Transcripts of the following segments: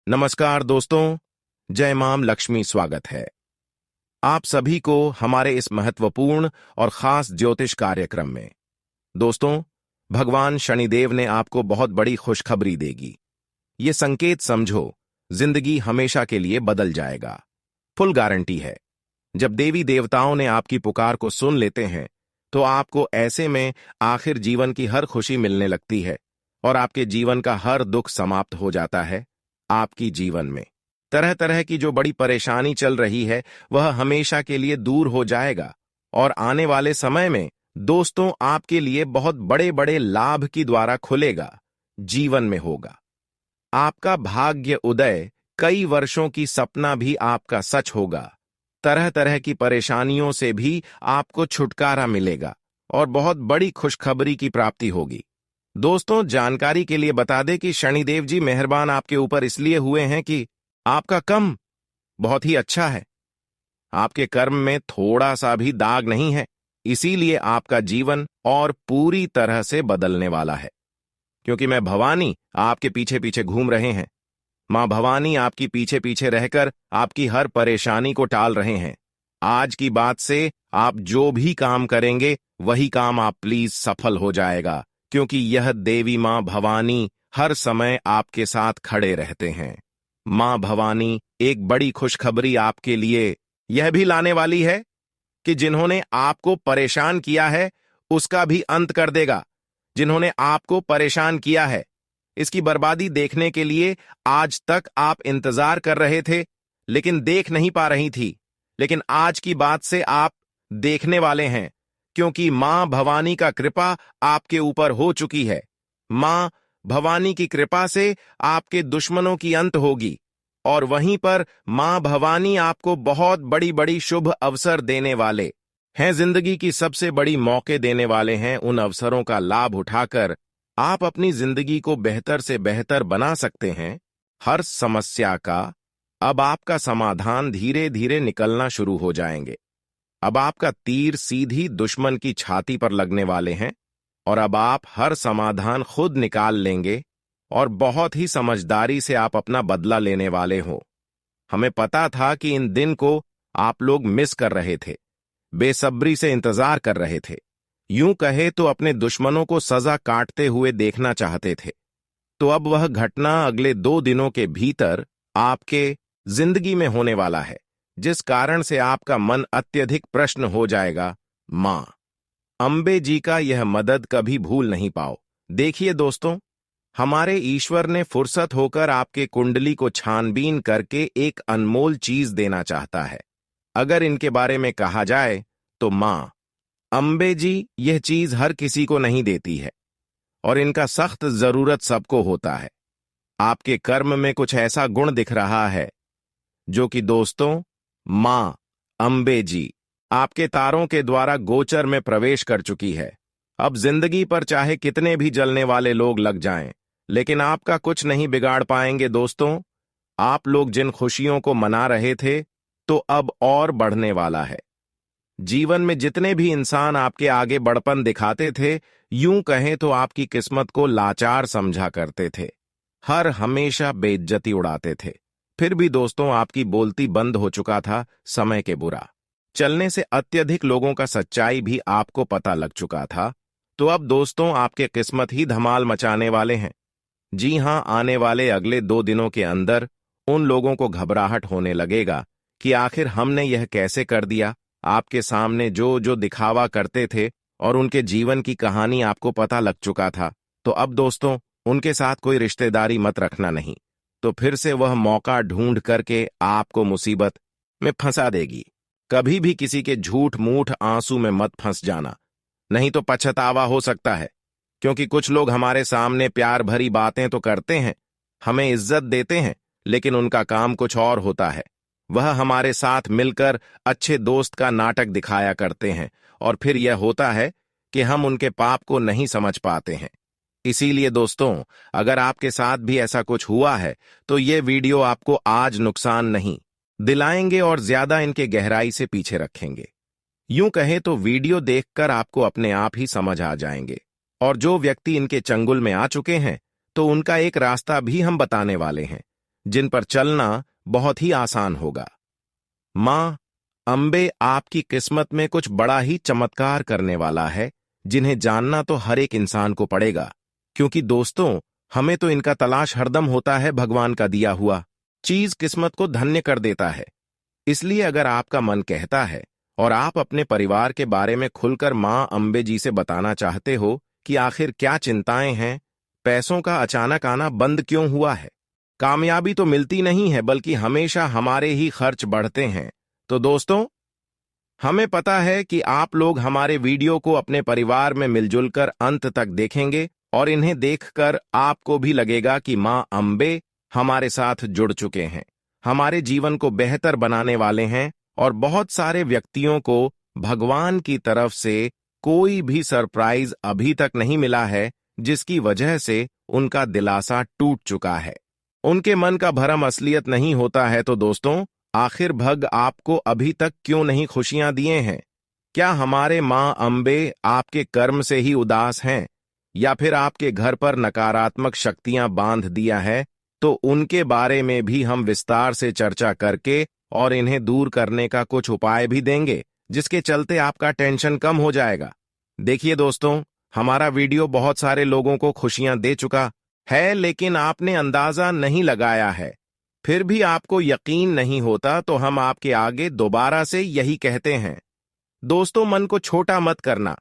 नमस्कार दोस्तों, जय मां लक्ष्मी स्वागत है आप सभी को हमारे इस महत्वपूर्ण और खास ज्योतिष कार्यक्रम में। दोस्तों, भगवान शनिदेव ने आपको बहुत बड़ी खुशखबरी देगी। ये संकेत समझो, जिंदगी हमेशा के लिए बदल जाएगा। फुल गारंटी है। जब देवी देवताओं ने आपकी पुकार को सुन लेते हैं तो आपको ऐसे में आखिर जीवन की हर खुशी मिलने लगती है और आपके जीवन का हर दुख समाप्त हो जाता है। आपकी जीवन में तरह तरह की जो बड़ी परेशानी चल रही है वह हमेशा के लिए दूर हो जाएगा और आने वाले समय में दोस्तों आपके लिए बहुत बड़े बड़े लाभ की द्वारा खुलेगा, जीवन में होगा। आपका भाग्य उदय, कई वर्षों की सपना भी आपका सच होगा। तरह तरह की परेशानियों से भी आपको छुटकारा मिलेगा और बहुत बड़ी खुशखबरी की प्राप्ति होगी। दोस्तों, जानकारी के लिए बता दें कि शनिदेव जी मेहरबान आपके ऊपर इसलिए हुए हैं कि आपका कर्म बहुत ही अच्छा है। आपके कर्म में थोड़ा सा भी दाग नहीं है, इसीलिए आपका जीवन और पूरी तरह से बदलने वाला है। क्योंकि मैं भवानी आपके पीछे पीछे घूम रहे हैं। मां भवानी आपकी पीछे पीछे रहकर आपकी हर परेशानी को टाल रहे हैं। आज की बात से आप जो भी काम करेंगे वही काम आप प्लीज सफल हो जाएगा, क्योंकि यह देवी मां भवानी हर समय आपके साथ खड़े रहते हैं। मां भवानी एक बड़ी खुशखबरी आपके लिए यह भी लाने वाली है कि जिन्होंने आपको परेशान किया है उसका भी अंत कर देगा। जिन्होंने आपको परेशान किया है, इसकी बर्बादी देखने के लिए आज तक आप इंतजार कर रहे थे लेकिन देख नहीं पा रही थी, लेकिन आज की बात से आप देखने वाले हैं, क्योंकि मां भवानी का कृपा आपके ऊपर हो चुकी है। मां भवानी की कृपा से आपके दुश्मनों की अंत होगी और वहीं पर मां भवानी आपको बहुत बड़ी बड़ी शुभ अवसर देने वाले हैं। जिंदगी की सबसे बड़ी मौके देने वाले हैं। उन अवसरों का लाभ उठाकर आप अपनी जिंदगी को बेहतर से बेहतर बना सकते हैं। हर समस्या का अब आपका समाधान धीरे धीरे निकलना शुरू हो जाएंगे। अब आपका तीर सीधी दुश्मन की छाती पर लगने वाले हैं और अब आप हर समाधान खुद निकाल लेंगे और बहुत ही समझदारी से आप अपना बदला लेने वाले हो। हमें पता था कि इन दिन को आप लोग मिस कर रहे थे, बेसब्री से इंतजार कर रहे थे। यूं कहे तो अपने दुश्मनों को सजा काटते हुए देखना चाहते थे। तो अब वह घटना अगले 2 दिनों के भीतर आपके जिंदगी में होने वाला है, जिस कारण से आपका मन अत्यधिक प्रश्न हो जाएगा। मां अंबे जी का यह मदद कभी भूल नहीं पाओ। देखिए दोस्तों, हमारे ईश्वर ने फुर्सत होकर आपके कुंडली को छानबीन करके एक अनमोल चीज देना चाहता है। अगर इनके बारे में कहा जाए तो मां अंबे जी यह चीज हर किसी को नहीं देती है और इनका सख्त जरूरत सबको होता है। आपके कर्म में कुछ ऐसा गुण दिख रहा है जो कि दोस्तों मां अंबे जी आपके तारों के द्वारा गोचर में प्रवेश कर चुकी है। अब जिंदगी पर चाहे कितने भी जलने वाले लोग लग जाएं, लेकिन आपका कुछ नहीं बिगाड़ पाएंगे। दोस्तों, आप लोग जिन खुशियों को मना रहे थे तो अब और बढ़ने वाला है। जीवन में जितने भी इंसान आपके आगे बढ़पन दिखाते थे, यूं कहें तो आपकी किस्मत को लाचार समझा करते थे, हर हमेशा बेइज्जती उड़ाते थे। फिर भी दोस्तों आपकी बोलती बंद हो चुका था समय के बुरा चलने से। अत्यधिक लोगों का सच्चाई भी आपको पता लग चुका था। तो अब दोस्तों आपके किस्मत ही धमाल मचाने वाले हैं। जी हां, आने वाले अगले 2 दिनों के अंदर उन लोगों को घबराहट होने लगेगा कि आखिर हमने यह कैसे कर दिया। आपके सामने जो जो दिखावा करते थे और उनके जीवन की कहानी आपको पता लग चुका था, तो अब दोस्तों उनके साथ कोई रिश्तेदारी मत रखना, नहीं तो फिर से वह मौका ढूंढ करके आपको मुसीबत में फंसा देगी। कभी भी किसी के झूठ मूठ आंसू में मत फंस जाना, नहीं तो पछतावा हो सकता है। क्योंकि कुछ लोग हमारे सामने प्यार भरी बातें तो करते हैं, हमें इज्जत देते हैं, लेकिन उनका काम कुछ और होता है। वह हमारे साथ मिलकर अच्छे दोस्त का नाटक दिखाया करते हैं और फिर यह होता है कि हम उनके पाप को नहीं समझ पाते हैं। इसीलिए दोस्तों, अगर आपके साथ भी ऐसा कुछ हुआ है तो ये वीडियो आपको आज नुकसान नहीं दिलाएंगे और ज्यादा इनके गहराई से पीछे रखेंगे। यूं कहें तो वीडियो देखकर आपको अपने आप ही समझ आ जाएंगे। और जो व्यक्ति इनके चंगुल में आ चुके हैं तो उनका एक रास्ता भी हम बताने वाले हैं, जिन पर चलना बहुत ही आसान होगा। मां अंबे आपकी किस्मत में कुछ बड़ा ही चमत्कार करने वाला है, जिन्हें जानना तो हर एक इंसान को पड़ेगा, क्योंकि दोस्तों हमें तो इनका तलाश हरदम होता है। भगवान का दिया हुआ चीज किस्मत को धन्य कर देता है। इसलिए अगर आपका मन कहता है और आप अपने परिवार के बारे में खुलकर मां अंबे जी से बताना चाहते हो कि आखिर क्या चिंताएं हैं, पैसों का अचानक आना बंद क्यों हुआ है, कामयाबी तो मिलती नहीं है बल्कि हमेशा हमारे ही खर्च बढ़ते हैं, तो दोस्तों हमें पता है कि आप लोग हमारे वीडियो को अपने परिवार में मिलजुल कर अंत तक देखेंगे और इन्हें देखकर आपको भी लगेगा कि मां अंबे हमारे साथ जुड़ चुके हैं, हमारे जीवन को बेहतर बनाने वाले हैं और बहुत सारे व्यक्तियों को भगवान की तरफ से कोई भी सरप्राइज अभी तक नहीं मिला है, जिसकी वजह से उनका दिलासा टूट चुका है। उनके मन का भरम असलियत नहीं होता है, तो दोस्तों आखिर भग आपको अभी तक क्यों नहीं खुशियां दिए हैं? क्या हमारे मां अंबे आपके कर्म से ही उदास हैं या फिर आपके घर पर नकारात्मक शक्तियां बांध दिया है? तो उनके बारे में भी हम विस्तार से चर्चा करके और इन्हें दूर करने का कुछ उपाय भी देंगे, जिसके चलते आपका टेंशन कम हो जाएगा। देखिए दोस्तों, हमारा वीडियो बहुत सारे लोगों को खुशियां दे चुका है, लेकिन आपने अंदाजा नहीं लगाया है, फिर भी आपको यकीन नहीं होता, तो हम आपके आगे दोबारा से यही कहते हैं। दोस्तों मन को छोटा मत करना,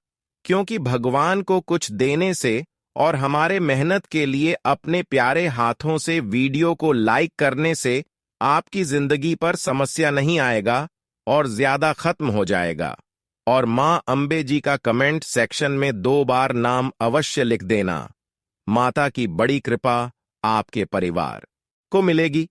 क्योंकि भगवान को कुछ देने से और हमारे मेहनत के लिए अपने प्यारे हाथों से वीडियो को लाइक करने से आपकी जिंदगी पर समस्या नहीं आएगा और ज्यादा खत्म हो जाएगा। और मां अंबे जी का कमेंट सेक्शन में 2 बार नाम अवश्य लिख देना। माता की बड़ी कृपा आपके परिवार को मिलेगी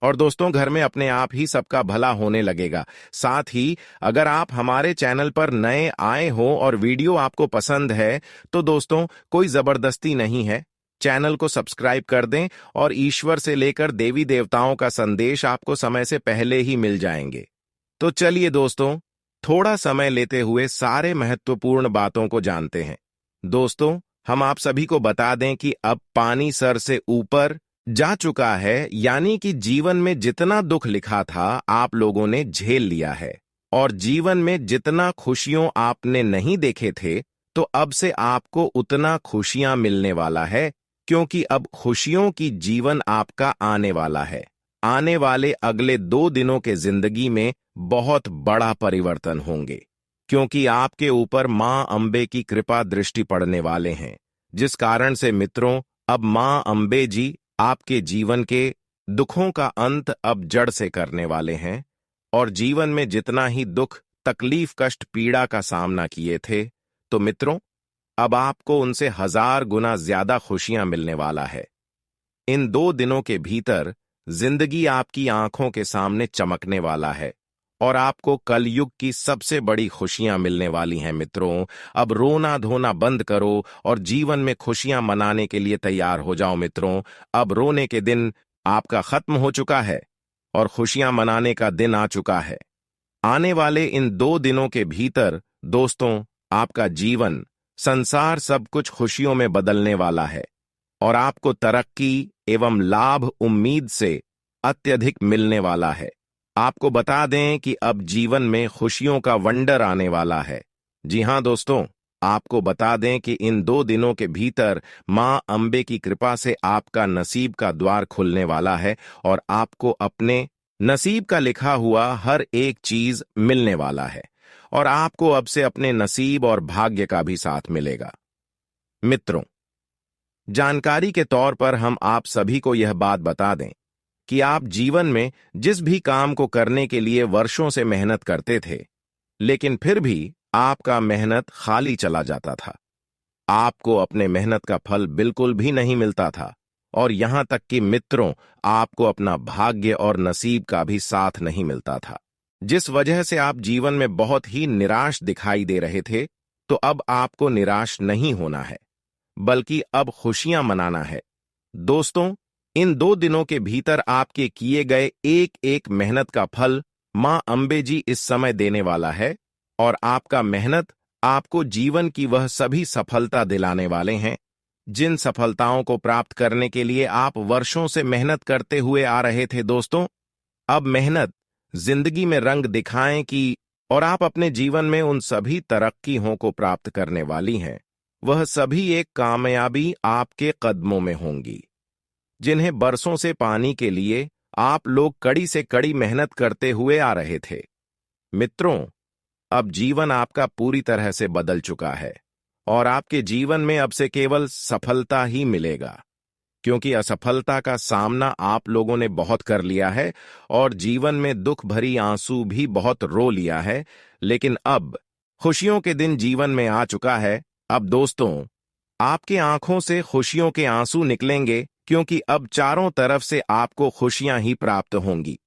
और दोस्तों घर में अपने आप ही सबका भला होने लगेगा। साथ ही अगर आप हमारे चैनल पर नए आए हो और वीडियो आपको पसंद है, तो दोस्तों कोई जबरदस्ती नहीं है, चैनल को सब्सक्राइब कर दें और ईश्वर से लेकर देवी देवताओं का संदेश आपको समय से पहले ही मिल जाएंगे। तो चलिए दोस्तों, थोड़ा समय लेते हुए सारे महत्वपूर्ण बातों को जानते हैं। दोस्तों हम आप सभी को बता दें कि अब पानी सर से ऊपर जा चुका है, यानी कि जीवन में जितना दुख लिखा था आप लोगों ने झेल लिया है और जीवन में जितना खुशियों आपने नहीं देखे थे, तो अब से आपको उतना खुशियां मिलने वाला है, क्योंकि अब खुशियों की जीवन आपका आने वाला है। आने वाले अगले 2 दिनों के जिंदगी में बहुत बड़ा परिवर्तन होंगे, क्योंकि आपके ऊपर मां अंबे की कृपा दृष्टि पड़ने वाले हैं, जिस कारण से मित्रों अब मां अंबे जी आपके जीवन के दुखों का अंत अब जड़ से करने वाले हैं और जीवन में जितना ही दुख, तकलीफ, कष्ट, पीड़ा का सामना किए थे, तो मित्रों अब आपको उनसे 1000 गुना ज्यादा खुशियां मिलने वाला है। इन 2 दिनों के भीतर जिंदगी आपकी आंखों के सामने चमकने वाला है और आपको कलयुग की सबसे बड़ी खुशियां मिलने वाली हैं। मित्रों अब रोना धोना बंद करो और जीवन में खुशियां मनाने के लिए तैयार हो जाओ। मित्रों अब रोने के दिन आपका खत्म हो चुका है और खुशियां मनाने का दिन आ चुका है। आने वाले इन 2 दिनों के भीतर दोस्तों आपका जीवन, संसार सब कुछ खुशियों में बदलने वाला है और आपको तरक्की एवं लाभ उम्मीद से अत्यधिक मिलने वाला है। आपको बता दें कि अब जीवन में खुशियों का वंडर आने वाला है। जी हां दोस्तों, आपको बता दें कि इन 2 दिनों के भीतर मां अंबे की कृपा से आपका नसीब का द्वार खुलने वाला है और आपको अपने नसीब का लिखा हुआ हर एक चीज मिलने वाला है और आपको अब से अपने नसीब और भाग्य का भी साथ मिलेगा। मित्रों जानकारी के तौर पर हम आप सभी को यह बात बता दें कि आप जीवन में जिस भी काम को करने के लिए वर्षों से मेहनत करते थे, लेकिन फिर भी आपका मेहनत खाली चला जाता था, आपको अपने मेहनत का फल बिल्कुल भी नहीं मिलता था और यहां तक कि मित्रों आपको अपना भाग्य और नसीब का भी साथ नहीं मिलता था, जिस वजह से आप जीवन में बहुत ही निराश दिखाई दे रहे थे। तो अब आपको निराश नहीं होना है, बल्कि अब खुशियां मनाना है। दोस्तों इन 2 दिनों के भीतर आपके किए गए एक एक मेहनत का फल मां अंबे जी इस समय देने वाला है और आपका मेहनत आपको जीवन की वह सभी सफलता दिलाने वाले हैं जिन सफलताओं को प्राप्त करने के लिए आप वर्षों से मेहनत करते हुए आ रहे थे दोस्तों, अब मेहनत जिंदगी में रंग दिखाएं कि और आप अपने जीवन में उन सभी तरक्कीयों को प्राप्त करने वाली हैं। वह सभी एक कामयाबी आपके कदमों में होंगी, जिन्हें बरसों से पाने के लिए आप लोग कड़ी से कड़ी मेहनत करते हुए आ रहे थे। मित्रों, अब जीवन आपका पूरी तरह से बदल चुका है और आपके जीवन में अब से केवल सफलता ही मिलेगा, क्योंकि असफलता का सामना आप लोगों ने बहुत कर लिया है और जीवन में दुख भरी आंसू भी बहुत रो लिया है। लेकिन अब खुशियों के दिन जीवन में आ चुका है। अब दोस्तों, आपके आंखों से खुशियों के आंसू निकलेंगे, क्योंकि अब चारों तरफ से आपको खुशियां ही प्राप्त होंगी।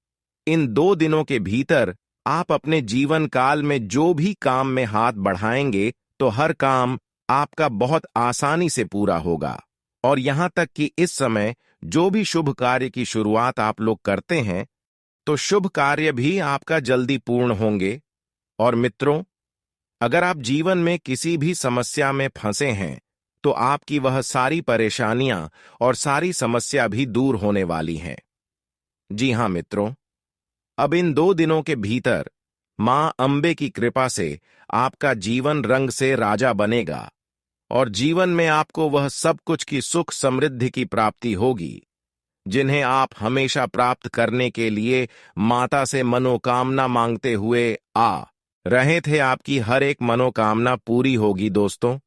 इन 2 दिनों के भीतर आप अपने जीवन काल में जो भी काम में हाथ बढ़ाएंगे, तो हर काम आपका बहुत आसानी से पूरा होगा। और यहां तक कि इस समय जो भी शुभ कार्य की शुरुआत आप लोग करते हैं, तो शुभ कार्य भी आपका जल्दी पूर्ण होंगे। और मित्रों, अगर आप जीवन में किसी भी समस्या में फंसे हैं, तो आपकी वह सारी परेशानियां और सारी समस्या भी दूर होने वाली हैं। जी हां मित्रों, अब इन 2 दिनों के भीतर मां अंबे की कृपा से आपका जीवन रंग से राजा बनेगा और जीवन में आपको वह सब कुछ की सुख समृद्धि की प्राप्ति होगी, जिन्हें आप हमेशा प्राप्त करने के लिए माता से मनोकामना मांगते हुए आ रहे थे। आपकी हर एक मनोकामना पूरी होगी दोस्तों।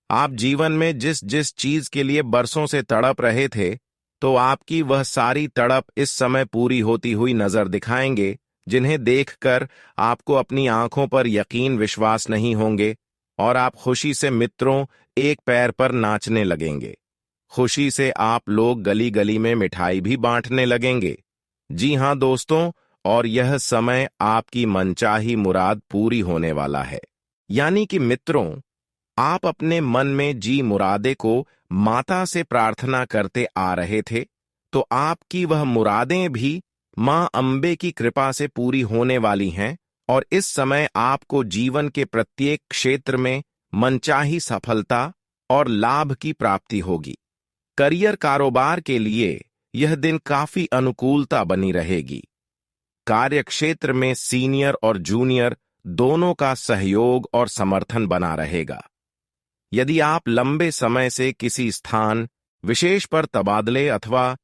आप जीवन में जिस जिस चीज के लिए बरसों से तड़प रहे थे, तो आपकी वह सारी तड़प इस समय पूरी होती हुई नजर दिखाएंगे, जिन्हें देखकर आपको अपनी आंखों पर यकीन विश्वास नहीं होंगे और आप खुशी से मित्रों एक पैर पर नाचने लगेंगे। खुशी से आप लोग गली गली में मिठाई भी बांटने लगेंगे। जी हां दोस्तों, और यह समय आपकी मनचाही मुराद पूरी होने वाला है। यानी कि मित्रों, आप अपने मन में जी मुरादे को माता से प्रार्थना करते आ रहे थे, तो आपकी वह मुरादें भी मां अंबे की कृपा से पूरी होने वाली हैं और इस समय आपको जीवन के प्रत्येक क्षेत्र में मनचाही सफलता और लाभ की प्राप्ति होगी। करियर कारोबार के लिए यह दिन काफी अनुकूलता बनी रहेगी। कार्य क्षेत्र में सीनियर और जूनियर दोनों का सहयोग और समर्थन बना रहेगा। यदि आप लंबे समय से किसी स्थान विशेष पर तबादले अथवा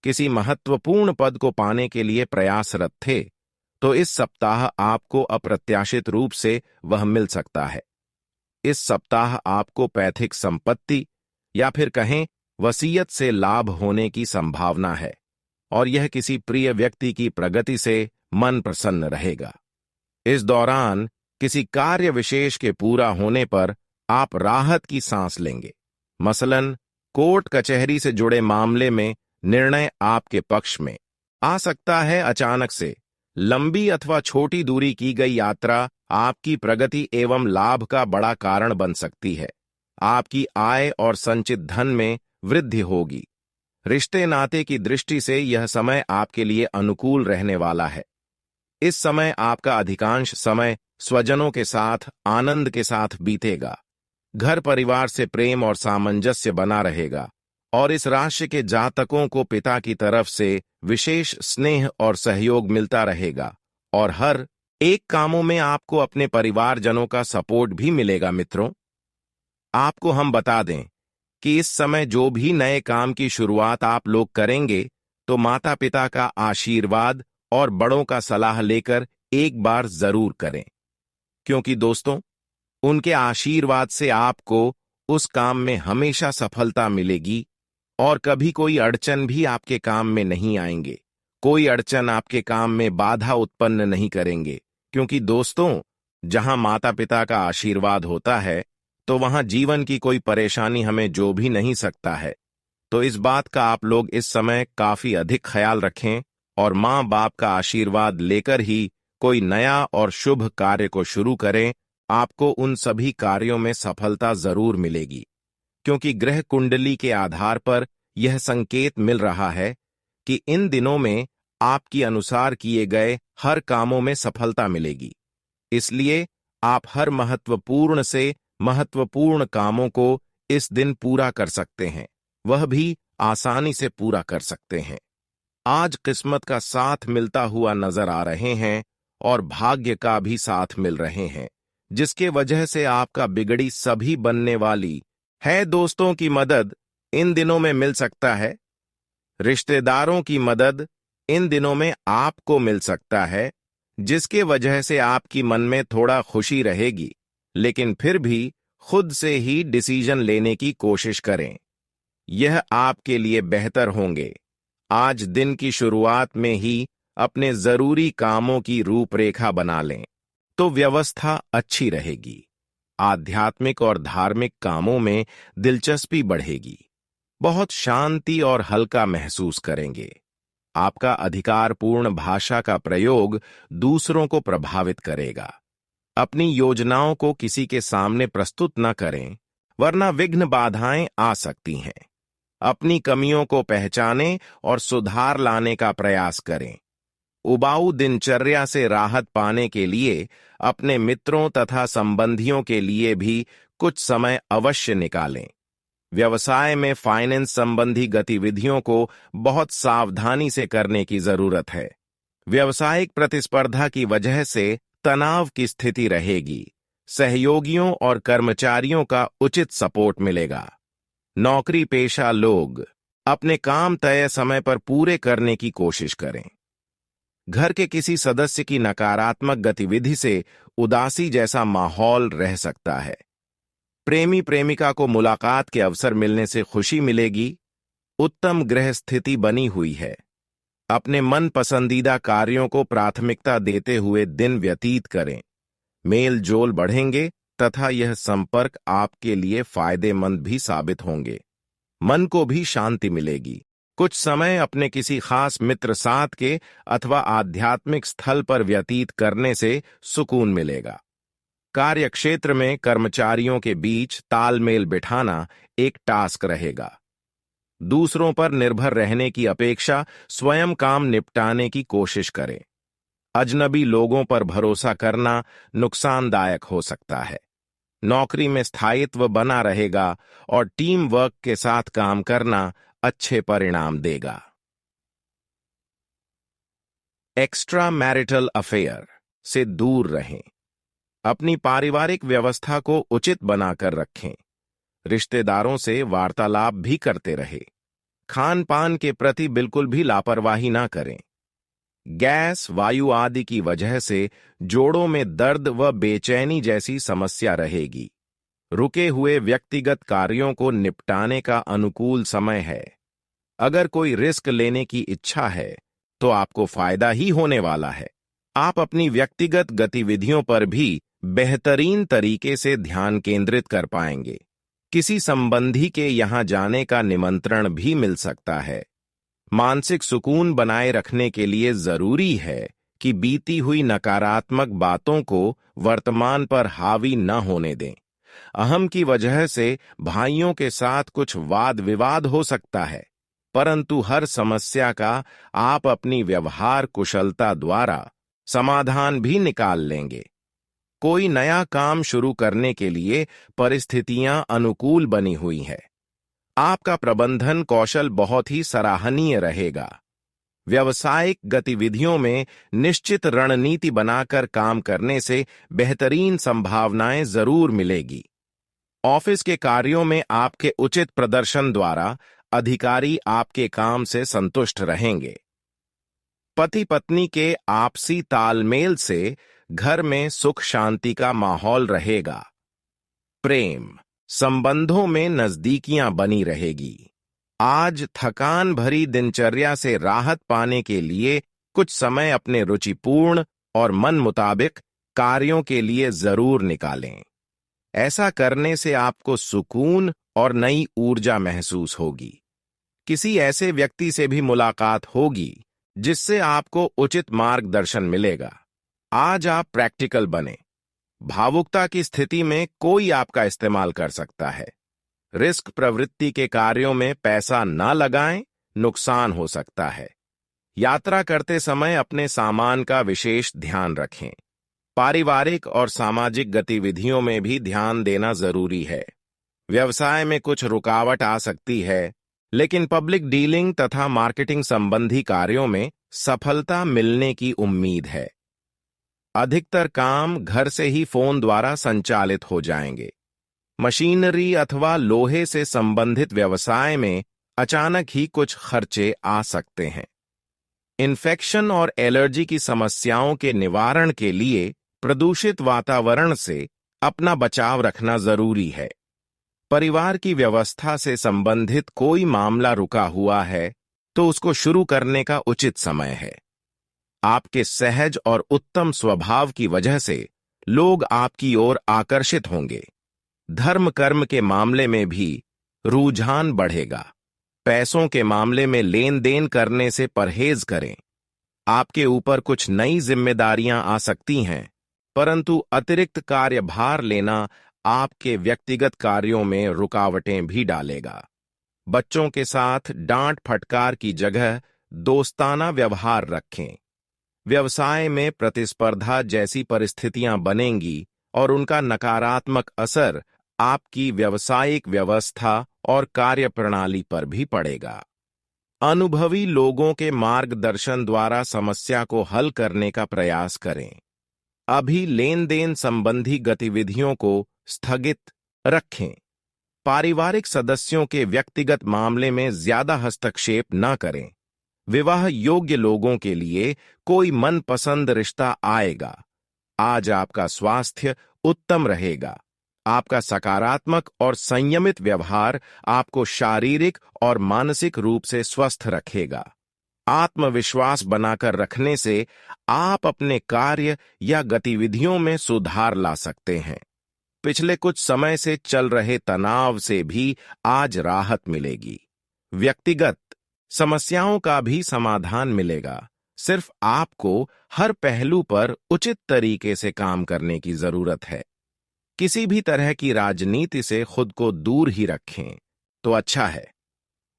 किसी महत्वपूर्ण पद को पाने के लिए प्रयासरत थे, तो इस सप्ताह आपको अप्रत्याशित रूप से वह मिल सकता है। इस सप्ताह आपको पैतृक संपत्ति या फिर कहें वसीयत से लाभ होने की संभावना है और यह किसी प्रिय व्यक्ति की प्रगति से मन प्रसन्न रहेगा। इस दौरान किसी कार्य विशेष के पूरा होने पर आप राहत की सांस लेंगे। मसलन कोर्ट कचहरी से जुड़े मामले में निर्णय आपके पक्ष में आ सकता है। अचानक से लंबी अथवा छोटी दूरी की गई यात्रा आपकी प्रगति एवं लाभ का बड़ा कारण बन सकती है। आपकी आय और संचित धन में वृद्धि होगी। रिश्ते नाते की दृष्टि से यह समय आपके लिए अनुकूल रहने वाला है। इस समय आपका अधिकांश समय स्वजनों के साथ आनंद के साथ बीतेगा। घर परिवार से प्रेम और सामंजस्य बना रहेगा और इस राशि के जातकों को पिता की तरफ से विशेष स्नेह और सहयोग मिलता रहेगा और हर एक कामों में आपको अपने परिवारजनों का सपोर्ट भी मिलेगा। मित्रों, आपको हम बता दें कि इस समय जो भी नए काम की शुरुआत आप लोग करेंगे, तो माता पिता का आशीर्वाद और बड़ों का सलाह लेकर एक बार जरूर करें, क्योंकि दोस्तों, उनके आशीर्वाद से आपको उस काम में हमेशा सफलता मिलेगी और कभी कोई अड़चन भी आपके काम में नहीं आएंगे। कोई अड़चन आपके काम में बाधा उत्पन्न नहीं करेंगे, क्योंकि दोस्तों, जहां माता पिता का आशीर्वाद होता है, तो वहां जीवन की कोई परेशानी हमें जो भी नहीं सकता है। तो इस बात का आप लोग इस समय काफी अधिक ख्याल रखें और माँ बाप का आशीर्वाद लेकर ही कोई नया और शुभ कार्य को शुरू करें। आपको उन सभी कार्यों में सफलता जरूर मिलेगी, क्योंकि ग्रह कुंडली के आधार पर यह संकेत मिल रहा है कि इन दिनों में आपकी अनुसार किए गए हर कामों में सफलता मिलेगी। इसलिए आप हर महत्वपूर्ण से महत्वपूर्ण कामों को इस दिन पूरा कर सकते हैं, वह भी आसानी से पूरा कर सकते हैं। आज किस्मत का साथ मिलता हुआ नजर आ रहे हैं और भाग्य का भी साथ मिल रहे हैं, जिसके वजह से आपका बिगड़ी सभी बनने वाली है। दोस्तों की मदद इन दिनों में मिल सकता है। रिश्तेदारों की मदद इन दिनों में आपको मिल सकता है, जिसके वजह से आपकी मन में थोड़ा खुशी रहेगी, लेकिन फिर भी खुद से ही डिसीजन लेने की कोशिश करें। यह आपके लिए बेहतर होंगे। आज दिन की शुरुआत में ही अपने जरूरी कामों की रूपरेखा बना लें, तो व्यवस्था अच्छी रहेगी। आध्यात्मिक और धार्मिक कामों में दिलचस्पी बढ़ेगी। बहुत शांति और हल्का महसूस करेंगे। आपका अधिकारपूर्ण भाषा का प्रयोग दूसरों को प्रभावित करेगा। अपनी योजनाओं को किसी के सामने प्रस्तुत न करें, वरना विघ्न बाधाएं आ सकती हैं। अपनी कमियों को पहचानें और सुधार लाने का प्रयास करें। उबाऊ दिनचर्या से राहत पाने के लिए अपने मित्रों तथा संबंधियों के लिए भी कुछ समय अवश्य निकालें। व्यवसाय में फाइनेंस संबंधी गतिविधियों को बहुत सावधानी से करने की जरूरत है। व्यावसायिक प्रतिस्पर्धा की वजह से तनाव की स्थिति रहेगी। सहयोगियों और कर्मचारियों का उचित सपोर्ट मिलेगा। नौकरी पेशा लोग अपने काम तय समय पर पूरे करने की कोशिश करें। घर के किसी सदस्य की नकारात्मक गतिविधि से उदासी जैसा माहौल रह सकता है। प्रेमी प्रेमिका को मुलाकात के अवसर मिलने से खुशी मिलेगी। उत्तम गृह स्थिति बनी हुई है। अपने मन पसंदीदा कार्यों को प्राथमिकता देते हुए दिन व्यतीत करें। मेल जोल बढ़ेंगे तथा यह संपर्क आपके लिए फायदेमंद भी साबित होंगे। मन को भी शांति मिलेगी। कुछ समय अपने किसी खास मित्र साथ के अथवा आध्यात्मिक स्थल पर व्यतीत करने से सुकून मिलेगा। कार्यक्षेत्र में कर्मचारियों के बीच तालमेल बिठाना एक टास्क रहेगा। दूसरों पर निर्भर रहने की अपेक्षा स्वयं काम निपटाने की कोशिश करें। अजनबी लोगों पर भरोसा करना नुकसानदायक हो सकता है। नौकरी में स्थायित्व बना रहेगा और टीम वर्क के साथ काम करना अच्छे परिणाम देगा। एक्स्ट्रा मैरिटल अफेयर से दूर रहें। अपनी पारिवारिक व्यवस्था को उचित बनाकर रखें। रिश्तेदारों से वार्तालाप भी करते रहे। खान पान के प्रति बिल्कुल भी लापरवाही ना करें। गैस, वायु आदि की वजह से जोड़ों में दर्द व बेचैनी जैसी समस्या रहेगी। रुके हुए व्यक्तिगत कार्यों को निपटाने का अनुकूल समय है। अगर कोई रिस्क लेने की इच्छा है तो आपको फायदा ही होने वाला है। आप अपनी व्यक्तिगत गतिविधियों पर भी बेहतरीन तरीके से ध्यान केंद्रित कर पाएंगे। किसी संबंधी के यहां जाने का निमंत्रण भी मिल सकता है। मानसिक सुकून बनाए रखने के लिए जरूरी है कि बीती हुई नकारात्मक बातों को वर्तमान पर हावी न होने दें। अहम की वजह से भाइयों के साथ कुछ वाद विवाद हो सकता है, परंतु हर समस्या का आप अपनी व्यवहार कुशलता द्वारा समाधान भी निकाल लेंगे। कोई नया काम शुरू करने के लिए परिस्थितियां अनुकूल बनी हुई है। आपका प्रबंधन कौशल बहुत ही सराहनीय रहेगा। व्यावसायिक गतिविधियों में निश्चित रणनीति बनाकर काम करने से बेहतरीन संभावनाएं जरूर मिलेगी। ऑफिस के कार्यों में आपके उचित प्रदर्शन द्वारा अधिकारी आपके काम से संतुष्ट रहेंगे। पति पत्नी के आपसी तालमेल से घर में सुख शांति का माहौल रहेगा। प्रेम संबंधों में नजदीकियां बनी रहेगी। आज थकान भरी दिनचर्या से राहत पाने के लिए कुछ समय अपने रुचिपूर्ण और मन मुताबिक कार्यों के लिए जरूर निकालें। ऐसा करने से आपको सुकून और नई ऊर्जा महसूस होगी। किसी ऐसे व्यक्ति से भी मुलाकात होगी जिससे आपको उचित मार्गदर्शन मिलेगा। आज आप प्रैक्टिकल बने। भावुकता की स्थिति में कोई आपका इस्तेमाल कर सकता है। रिस्क प्रवृत्ति के कार्यों में पैसा न लगाएं, नुकसान हो सकता है। यात्रा करते समय अपने सामान का विशेष ध्यान रखें। पारिवारिक और सामाजिक गतिविधियों में भी ध्यान देना जरूरी है। व्यवसाय में कुछ रुकावट आ सकती है, लेकिन पब्लिक डीलिंग तथा मार्केटिंग संबंधी कार्यों में सफलता मिलने की उम्मीद है। अधिकतर काम घर से ही फोन द्वारा संचालित हो जाएंगे। मशीनरी अथवा लोहे से संबंधित व्यवसाय में अचानक ही कुछ खर्चे आ सकते हैं। इन्फेक्शन और एलर्जी की समस्याओं के निवारण के लिए प्रदूषित वातावरण से अपना बचाव रखना जरूरी है। परिवार की व्यवस्था से संबंधित कोई मामला रुका हुआ है तो उसको शुरू करने का उचित समय है। आपके सहज और उत्तम स्वभाव की वजह से लोग आपकी ओर आकर्षित होंगे। धर्म कर्म के मामले में भी रुझान बढ़ेगा। पैसों के मामले में लेन देन करने से परहेज करें। आपके ऊपर कुछ नई जिम्मेदारियां आ सकती हैं, परंतु अतिरिक्त कार्यभार लेना आपके व्यक्तिगत कार्यों में रुकावटें भी डालेगा। बच्चों के साथ डांट फटकार की जगह दोस्ताना व्यवहार रखें। व्यवसाय में प्रतिस्पर्धा जैसी परिस्थितियां बनेंगी और उनका नकारात्मक असर आपकी व्यावसायिक व्यवस्था और कार्यप्रणाली पर भी पड़ेगा। अनुभवी लोगों के मार्गदर्शन द्वारा समस्या को हल करने का प्रयास करें। अभी लेन देन संबंधी गतिविधियों को स्थगित रखें। पारिवारिक सदस्यों के व्यक्तिगत मामले में ज्यादा हस्तक्षेप न करें। विवाह योग्य लोगों के लिए कोई मनपसंद रिश्ता आएगा। आज आपका स्वास्थ्य उत्तम रहेगा। आपका सकारात्मक और संयमित व्यवहार आपको शारीरिक और मानसिक रूप से स्वस्थ रखेगा। आत्मविश्वास बनाकर रखने से आप अपने कार्य या गतिविधियों में सुधार ला सकते हैं। पिछले कुछ समय से चल रहे तनाव से भी आज राहत मिलेगी। व्यक्तिगत समस्याओं का भी समाधान मिलेगा। सिर्फ आपको हर पहलू पर उचित तरीके से काम करने की जरूरत है। किसी भी तरह की राजनीति से खुद को दूर ही रखें तो अच्छा है।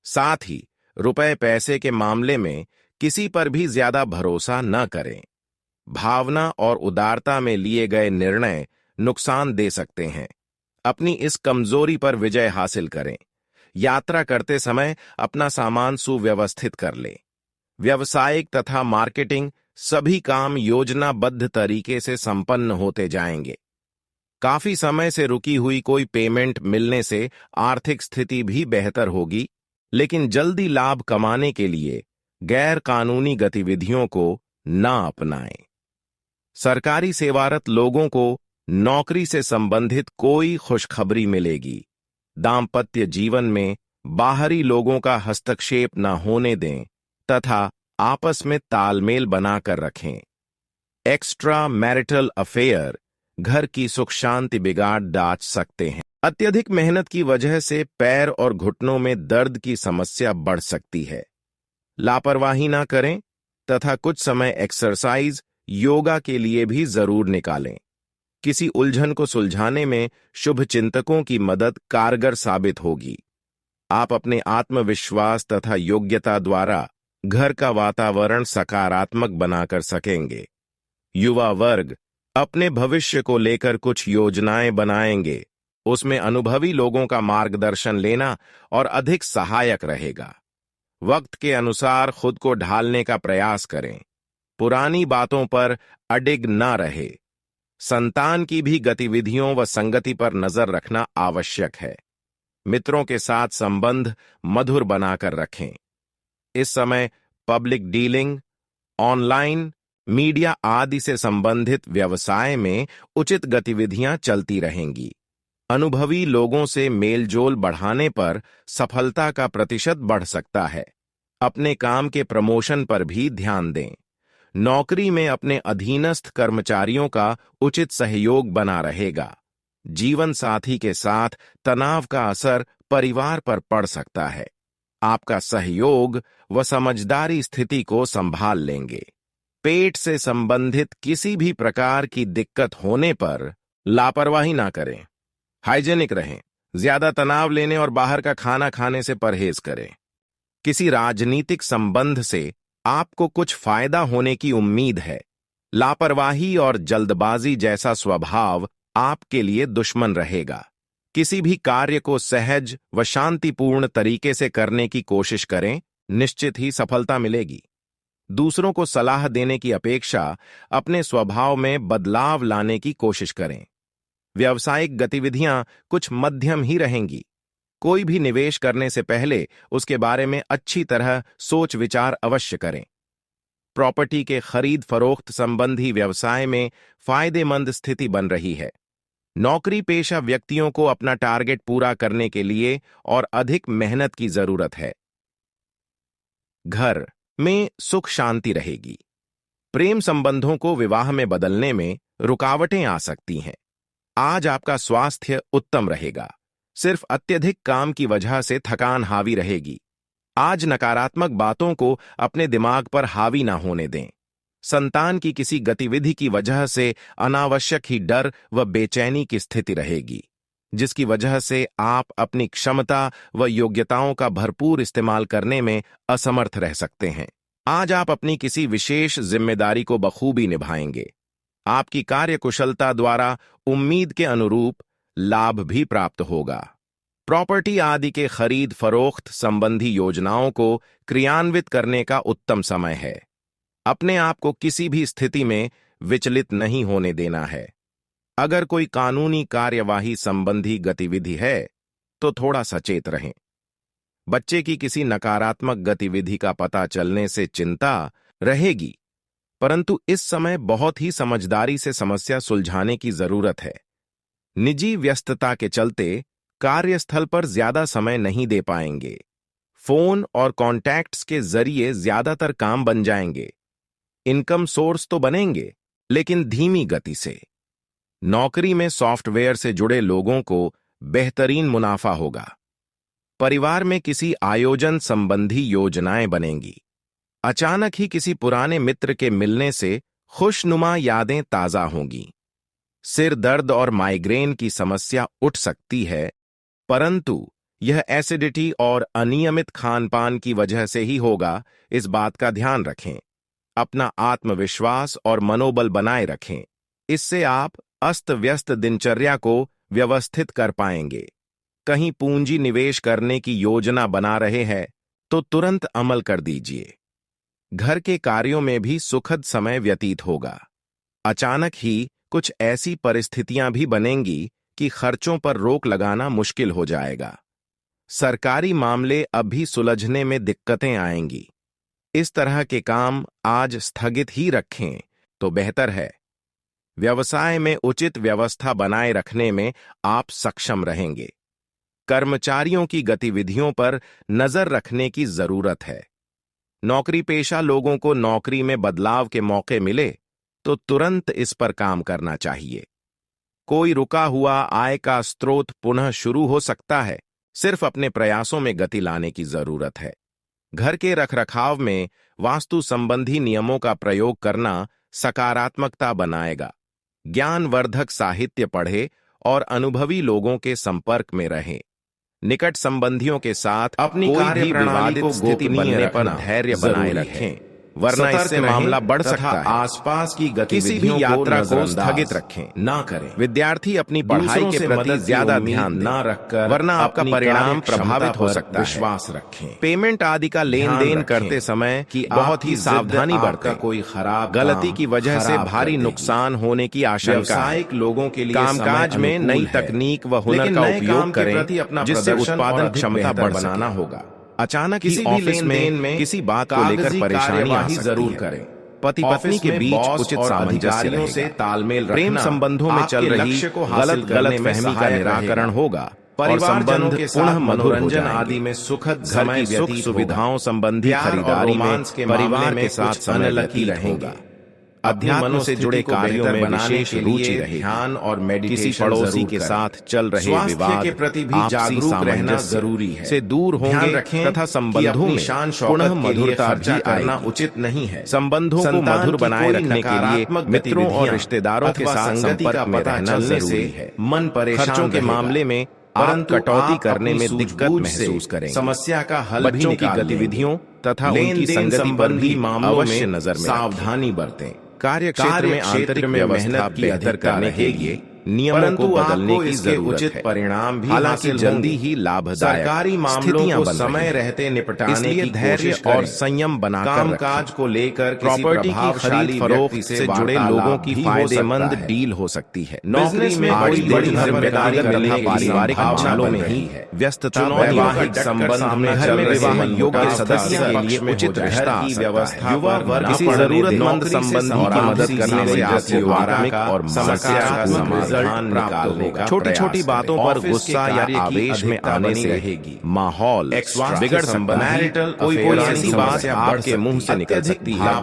साथ ही रुपए पैसे के मामले में किसी पर भी ज्यादा भरोसा न करें। भावना और उदारता में लिए गए निर्णय नुकसान दे सकते हैं। अपनी इस कमजोरी पर विजय हासिल करें। यात्रा करते समय अपना सामान सुव्यवस्थित कर लें। व्यावसायिक तथा मार्केटिंग सभी काम योजनाबद्ध तरीके से संपन्न होते जाएंगे। काफी समय से रुकी हुई कोई पेमेंट मिलने से आर्थिक स्थिति भी बेहतर होगी, लेकिन जल्दी लाभ कमाने के लिए गैर कानूनी गतिविधियों को ना अपनाएं। सरकारी सेवारत लोगों को नौकरी से संबंधित कोई खुशखबरी मिलेगी। दाम्पत्य जीवन में बाहरी लोगों का हस्तक्षेप न होने दें तथा आपस में तालमेल बनाकर रखें। एक्स्ट्रा मैरिटल अफेयर घर की सुख शांति बिगाड़ डाल सकते हैं। अत्यधिक मेहनत की वजह से पैर और घुटनों में दर्द की समस्या बढ़ सकती है। लापरवाही ना करें तथा कुछ समय एक्सरसाइज, योगा के लिए भी जरूर निकालें। किसी उलझन को सुलझाने में शुभ चिंतकों की मदद कारगर साबित होगी। आप अपने आत्मविश्वास तथा योग्यता द्वारा घर का वातावरण सकारात्मक बनाकर सकेंगे। युवा वर्ग अपने भविष्य को लेकर कुछ योजनाएं बनाएंगे। उसमें अनुभवी लोगों का मार्गदर्शन लेना और अधिक सहायक रहेगा। वक्त के अनुसार खुद को ढालने का प्रयास करें। पुरानी बातों पर अडिग न रहे। संतान की भी गतिविधियों व संगति पर नजर रखना आवश्यक है। मित्रों के साथ संबंध मधुर बनाकर रखें। इस समय पब्लिक डीलिंग, ऑनलाइन मीडिया आदि से संबंधित व्यवसाय में उचित गतिविधियां चलती रहेंगी। अनुभवी लोगों से मेलजोल बढ़ाने पर सफलता का प्रतिशत बढ़ सकता है। अपने काम के प्रमोशन पर भी ध्यान दें। नौकरी में अपने अधीनस्थ कर्मचारियों का उचित सहयोग बना रहेगा। जीवन साथी के साथ तनाव का असर परिवार पर पड़ सकता है। आपका सहयोग व समझदारी स्थिति को संभाल लेंगे। पेट से संबंधित किसी भी प्रकार की दिक्कत होने पर लापरवाही ना करें। हाइजेनिक रहें। ज्यादा तनाव लेने और बाहर का खाना खाने से परहेज करें। किसी राजनीतिक संबंध से आपको कुछ फायदा होने की उम्मीद है। लापरवाही और जल्दबाजी जैसा स्वभाव आपके लिए दुश्मन रहेगा। किसी भी कार्य को सहज व शांतिपूर्ण तरीके से करने की कोशिश करें, निश्चित ही सफलता मिलेगी। दूसरों को सलाह देने की अपेक्षा अपने स्वभाव में बदलाव लाने की कोशिश करें। व्यावसायिक गतिविधियां कुछ मध्यम ही रहेंगी। कोई भी निवेश करने से पहले उसके बारे में अच्छी तरह सोच विचार अवश्य करें। प्रॉपर्टी के खरीद फरोख्त संबंधी व्यवसाय में फायदेमंद स्थिति बन रही है। नौकरी पेशा व्यक्तियों को अपना टारगेट पूरा करने के लिए और अधिक मेहनत की जरूरत है। घर में सुख शांति रहेगी। प्रेम संबंधों को विवाह में बदलने में रुकावटें आ सकती हैं। आज आपका स्वास्थ्य उत्तम रहेगा। सिर्फ अत्यधिक काम की वजह से थकान हावी रहेगी। आज नकारात्मक बातों को अपने दिमाग पर हावी ना होने दें। संतान की किसी गतिविधि की वजह से अनावश्यक ही डर व बेचैनी की स्थिति रहेगी, जिसकी वजह से आप अपनी क्षमता व योग्यताओं का भरपूर इस्तेमाल करने में असमर्थ रह सकते हैं। आज आप अपनी किसी विशेष जिम्मेदारी को बखूबी निभाएंगे। आपकी कार्यकुशलता द्वारा उम्मीद के अनुरूप लाभ भी प्राप्त होगा। प्रॉपर्टी आदि के खरीद फरोख्त संबंधी योजनाओं को क्रियान्वित करने का उत्तम समय है। अपने आप को किसी भी स्थिति में विचलित नहीं होने देना है। अगर कोई कानूनी कार्यवाही संबंधी गतिविधि है तो थोड़ा सचेत रहें। बच्चे की किसी नकारात्मक गतिविधि का पता चलने से चिंता रहेगी, परंतु इस समय बहुत ही समझदारी से समस्या सुलझाने की जरूरत है। निजी व्यस्तता के चलते कार्यस्थल पर ज्यादा समय नहीं दे पाएंगे। फोन और कॉन्टैक्ट्स के जरिए ज्यादातर काम बन जाएंगे। इनकम सोर्स तो बनेंगे, लेकिन धीमी गति से। नौकरी में सॉफ्टवेयर से जुड़े लोगों को बेहतरीन मुनाफा होगा। परिवार में किसी आयोजन संबंधी योजनाएं बनेंगी। अचानक ही किसी पुराने मित्र के मिलने से खुशनुमा यादें ताजा होंगी। सिर दर्द और माइग्रेन की समस्या उठ सकती है, परंतु यह एसिडिटी और अनियमित खानपान की वजह से ही होगा, इस बात का ध्यान रखें। अपना आत्मविश्वास और मनोबल बनाए रखें। इससे आप अस्त व्यस्त दिनचर्या को व्यवस्थित कर पाएंगे। कहीं पूंजी निवेश करने की योजना बना रहे हैं तो तुरंत अमल कर दीजिए। घर के कार्यों में भी सुखद समय व्यतीत होगा। अचानक ही कुछ ऐसी परिस्थितियां भी बनेंगी कि खर्चों पर रोक लगाना मुश्किल हो जाएगा। सरकारी मामले अब भी सुलझने में दिक्कतें आएंगी। इस तरह के काम आज स्थगित ही रखें तो बेहतर है। व्यवसाय में उचित व्यवस्था बनाए रखने में आप सक्षम रहेंगे। कर्मचारियों की गतिविधियों पर नजर रखने की जरूरत है। नौकरी पेशा लोगों को नौकरी में बदलाव के मौके मिले तो तुरंत इस पर काम करना चाहिए। कोई रुका हुआ आय का स्रोत पुनः शुरू हो सकता है। सिर्फ अपने प्रयासों में गति लाने की जरूरत है। घर के रखरखाव में वास्तु संबंधी नियमों का प्रयोग करना सकारात्मकता बनाएगा। ज्ञानवर्धक साहित्य पढ़े और अनुभवी लोगों के संपर्क में रहें। निकट संबंधियों के साथ अपनी कार्य प्रणाली को स्थिति बनने पर धैर्य बनाए रखें, वरना इससे मामला बढ़ सकता है। आसपास की किसी भी यात्रा को स्थगित रखें, ना करें। विद्यार्थी अपनी पढ़ाई के प्रति ज्यादा ध्यान ना रखकर, वरना आपका परिणाम प्रभावित हो सकता है। विश्वास रखें। पेमेंट आदि का लेन देन करते समय की बहुत ही सावधानी बरतें। कोई खराब गलती की वजह से भारी नुकसान होने की आशंका है। लोगों के लिए कामकाज में नई तकनीक व हुनर का उपयोग करें, जिससे उत्पादन क्षमता बनाना होगा। अचानक किसी भी लेन देन में किसी बात को लेकर परेशानी आ सकती है। पति पत्नी के बीच उचित सामंजस्य से तालमेल रखना, प्रेम संबंधों में चल रही गलत फहमी का निराकरण होगा और संबंध पुनः मनोरंजन आदि में सुखद घर की सुख सुविधाओं संबंधी खरीदारी में परिवार के साथ समय व्यतीत रहेगा। अध्यात्म से जुड़े कार्यों में विशेष रुचि रहे। ध्यान और मेडिटेशन किसी पड़ोसी के साथ चल रहे विवाद के प्रति भी जागरूक रहना जरूरी है। से दूर होंगे तथा संबंधों में पुनः मधुरता भी करना उचित नहीं है। संबंधों को मधुर बनाए रखने के लिए मित्रों और रिश्तेदारों के साथ संपर्क में रहना जरूरी है। मन परेशान के मामले में परंतु कटौती करने में दिक्कत महसूस करें। समस्या का हल बच्चों की गतिविधियों तथा उनकी संगति पर भी मामलों में नजर में सावधानी बरतें। कार्य क्षेत्र में आंतरिक व्यवस्था बेहतर करने के लिए नियमों को बदलने की इसके जरूरत उचित है। परिणाम भी हालांकि हासिल जल्दी होंगे। ही लाभदायक सरकारी मामलों स्थितियां को बन रही समय हैं। रहते निपटाने इसलिए की धैर्य कोशिश और करें। संयम बनाकर कामकाज रखें। को लेकर किसी प्रॉपर्टी की प्रभावशाली खरीद फरोख्त व्यक्ति से जुड़े लोगों की भी हो फायदेमंद सकता है। डील हो सकती है। नौकरी बिजनेस में बड़ी बड़ी बड़ी जिम्मेदारी जिम्मेदारी तथा मिलने की पारिवारिक संभावना मामलों बन में रही ही है। व्यस्तता चुनौतियों बनी का रहेगी। संबंध में घर चल में रहे विवाह योग्य मनमुटाव सदस्य के लिए में उचित हो जाए। रिश्ता की आ व्यवस्था सकता है। युवा वर्ग किसी पर जरूरतमंद नौकरी से संबंधी की मदद करने से आपको आत्मिक और मानसिक समाधान निकालने का छोटी छोटी प्रयास बातों करें। पर ऑफिस के गुस्सा या कार्य की आवेश में अधिकता आने बनी से रहेगी। माहौल बिगड़ सकता है। मैरिटल कोई ऐसी बात आपके मुंह से निकल सकती है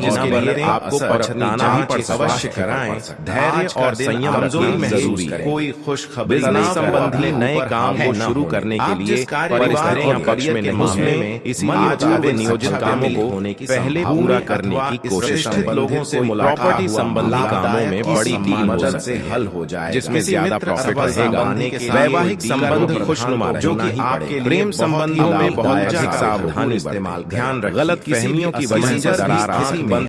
जिसके लिए आपको पछताना ही पड़ सकता है। अवश्य कराएं। धैर्य और संयम रखना जरूरी है। कोई खुशखबरी बिजनेस संबंधी नए काम को शुरू करने के लिए परिवार या पक्ष में नहीं है। इसीलिए नियोजित कामों को पहले पूरा करने की कोशिश करें। लोगों से प्रॉपर्टी संबंधी कामों में बड़ी डील मदद से हल हो जाए, जिसमें ज्यादा प्रॉफिट रहेगा। वैवाहिक संबंध खुशनुमा जो कि रहेगा। आपके लिए प्रेम संबंधों में बहुत लाभदायक अधिक सावधानी इस्तेमाल बरतें। ध्यान रखें। गलत फहमियों की वजह से दरार आ सकती है।